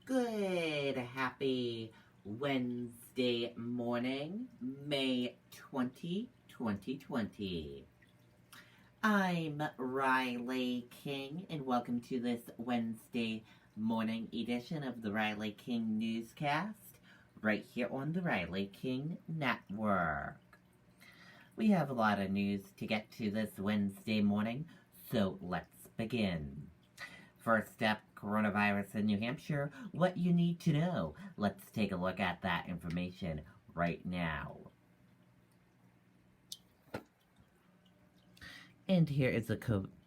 Good, happy Wednesday morning, May 20, 2020. I'm Riley King, and welcome to this Wednesday morning edition of the Riley King Newscast, right here on the Riley King Network. We have a lot of news to get to this Wednesday morning, so let's begin. First up, coronavirus in New Hampshire, what you need to know. Let's take a look at that information right now. And here is a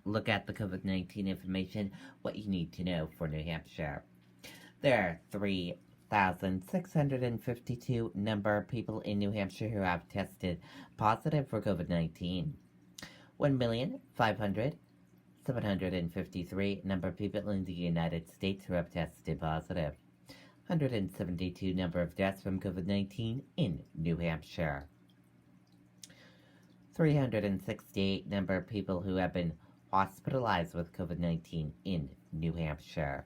look at the COVID-19 information, what you need to know for New Hampshire. There are 3,652 number of people in New Hampshire who have tested positive for COVID-19. 1,500,753 number of people in the United States who have tested positive. 172 number of deaths from COVID-19 in New Hampshire. 368 number of people who have been hospitalized with COVID-19 in New Hampshire.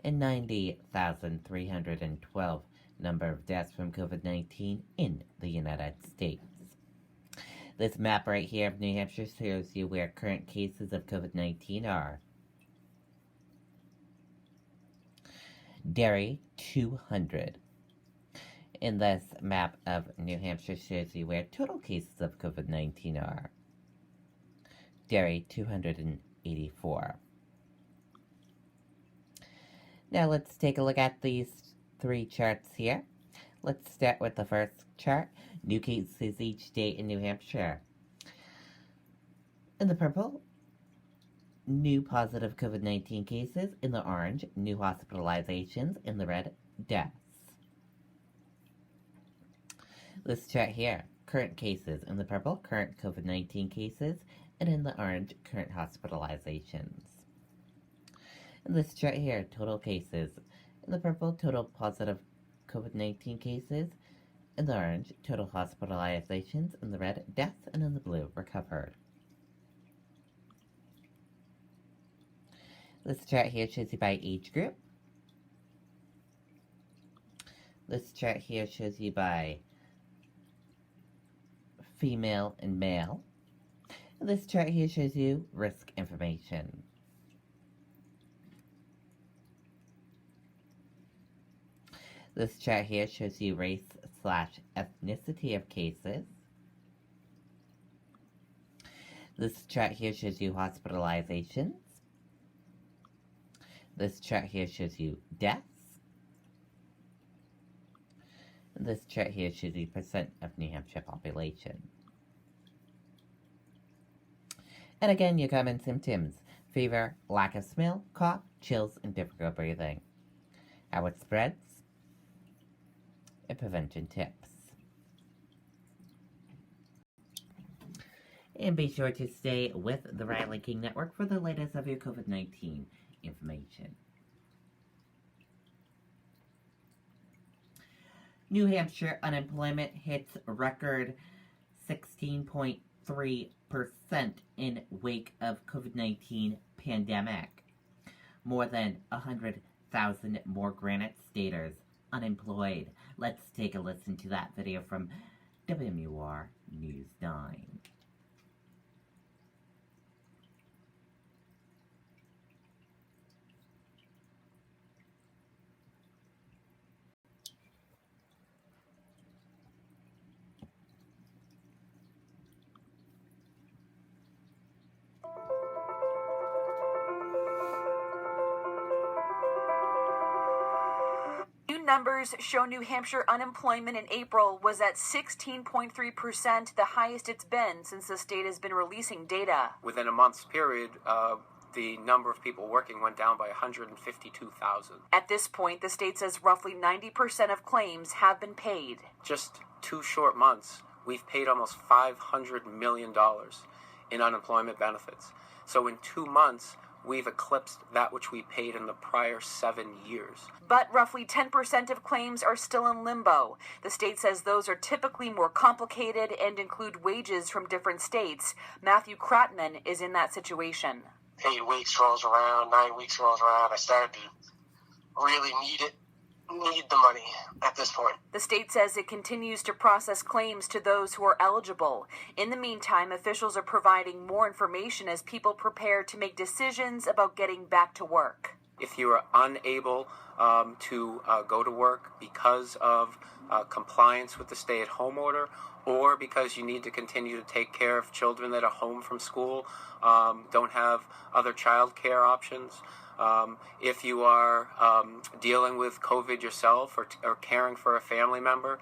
And 90,312 number of deaths from COVID-19 in the United States. This map right here of New Hampshire shows you where current cases of COVID-19 are. Derry, 200. And this map of New Hampshire shows you where total cases of COVID-19 are. Derry, 284. Now let's take a look at these three charts here. Let's start with the first chart. New cases each day in New Hampshire. In the purple, new positive COVID-19 cases. In the orange, new hospitalizations. In the red, deaths. This chart here, current cases. In the purple, current COVID-19 cases. And in the orange, current hospitalizations. In this chart here, total cases. In the purple, total positive COVID-19 cases. In the orange, total hospitalizations. In the red, deaths. And in the blue, recovered. This chart here shows you by age group. This chart here shows you by female and male. And this chart here shows you risk information. This chart here shows you race/ethnicity of cases. This chart here shows you hospitalizations. This chart here shows you deaths. And this chart here shows you percent of New Hampshire population. And again, your common symptoms: fever, lack of smell, cough, chills, and difficult breathing. How it spreads, and prevention tips. And be sure to stay with the Riley King Network for the latest of your COVID-19 information. New Hampshire unemployment hits record 16.3% in wake of COVID-19 pandemic. More than 100,000 more Granite Staters unemployed. Let's take a listen to that video from WMUR News 9. Numbers show New Hampshire unemployment in April was at 16.3%, the highest it's been since the state has been releasing data. Within a month's period, the number of people working went down by 152,000. At this point, the state says roughly 90% of claims have been paid. Just 2 short months, we've paid almost $500 million in unemployment benefits. So in 2 months, we've eclipsed that which we paid in the prior 7 years. But roughly 10% of claims are still in limbo. The state says those are typically more complicated and include wages from different states. Matthew Kratman is in that situation. 8 weeks rolls around, 9 weeks rolls around, I started to really need the money at this point. The state says it continues to process claims to those who are eligible. In the meantime, officials are providing more information as people prepare to make decisions about getting back to work. If you are unable to go to work because of compliance with the stay-at-home order, or because you need to continue to take care of children that are home from school, don't have other child care options, if you are dealing with COVID yourself or caring for a family member,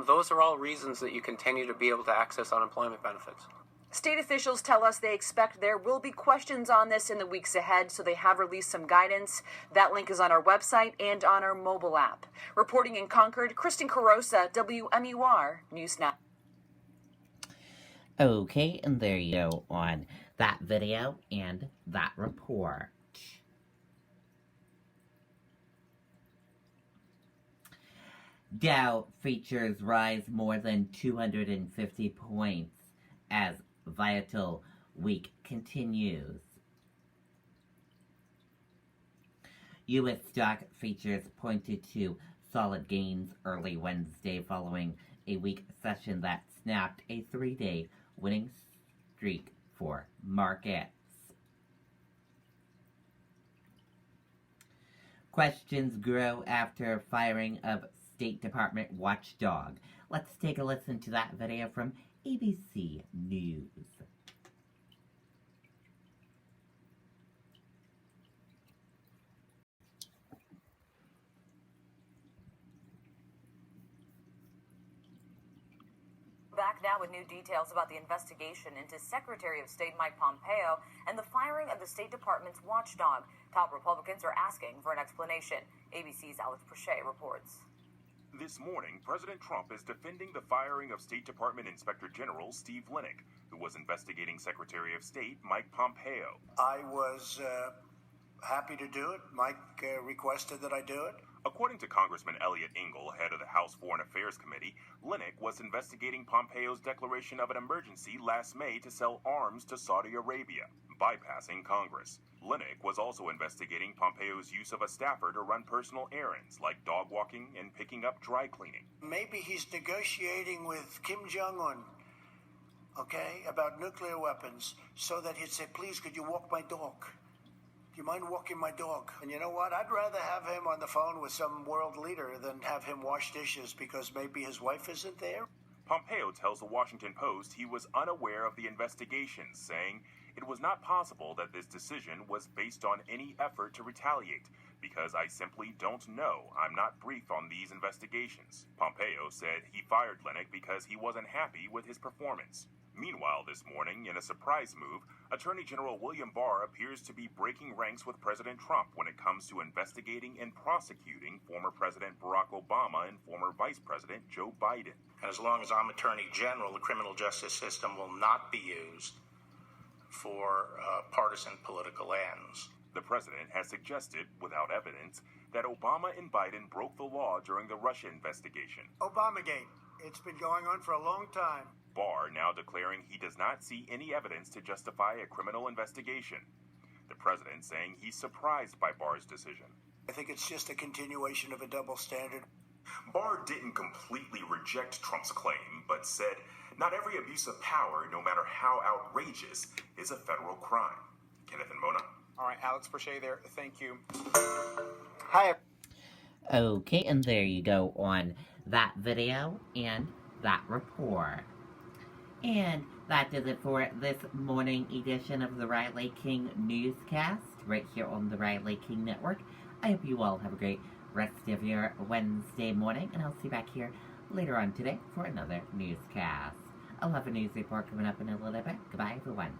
those are all reasons that you continue to be able to access unemployment benefits. State officials tell us they expect there will be questions on this in the weeks ahead, so they have released some guidance. That link is on our website and on our mobile app. Reporting in Concord, Kristen Carosa, WMUR News Now. Okay, and there you go on that video and that report. Dow futures rise more than 250 points as volatile week continues. U.S. stock futures pointed to solid gains early Wednesday following a weak session that snapped a 3-day winning streak for markets. Questions grow after firing of State Department watchdog. Let's take a listen to that video from ABC News. Back now with new details about the investigation into Secretary of State Mike Pompeo and the firing of the State Department's watchdog. Top Republicans are asking for an explanation. ABC's Alex Prochet reports. This morning, President Trump is defending the firing of State Department Inspector General Steve Linick, who was investigating Secretary of State Mike Pompeo. I was happy to do it. Mike requested that I do it. According to Congressman Eliot Engel, head of the House Foreign Affairs Committee, Linick was investigating Pompeo's declaration of an emergency last May to sell arms to Saudi Arabia, bypassing Congress. Linick was also investigating Pompeo's use of a staffer to run personal errands, like dog walking and picking up dry cleaning. Maybe he's negotiating with Kim Jong-un, okay, about nuclear weapons, so that he'd say, please, could you walk my dog? Do you mind walking my dog? And you know what? I'd rather have him on the phone with some world leader than have him wash dishes because maybe his wife isn't there. Pompeo tells the Washington Post he was unaware of the investigations, saying it was not possible that this decision was based on any effort to retaliate, because I simply don't know. I'm not briefed on these investigations. Pompeo said he fired Linick because he wasn't happy with his performance. Meanwhile, this morning, in a surprise move, Attorney General William Barr appears to be breaking ranks with President Trump when it comes to investigating and prosecuting former President Barack Obama and former Vice President Joe Biden. As long as I'm Attorney General, the criminal justice system will not be used for partisan political ends. The president has suggested, without evidence, that Obama and Biden broke the law during the Russia investigation. Obamagate. It's been going on for a long time. Barr now declaring he does not see any evidence to justify a criminal investigation. The president saying he's surprised by Barr's decision. I think it's just a continuation of a double standard. Barr didn't completely reject Trump's claim, but said not every abuse of power, no matter how outrageous, is a federal crime. Kenneth and Mona. All right, Alex Prochet there. Thank you. Hi. Okay, and there you go on that video and that report. And that does it for this morning edition of the Riley King Newscast, right here on the Riley King Network. I hope you all have a great rest of your Wednesday morning, and I'll see you back here later on today for another newscast. I'll have a news report coming up in a little bit. Goodbye, everyone.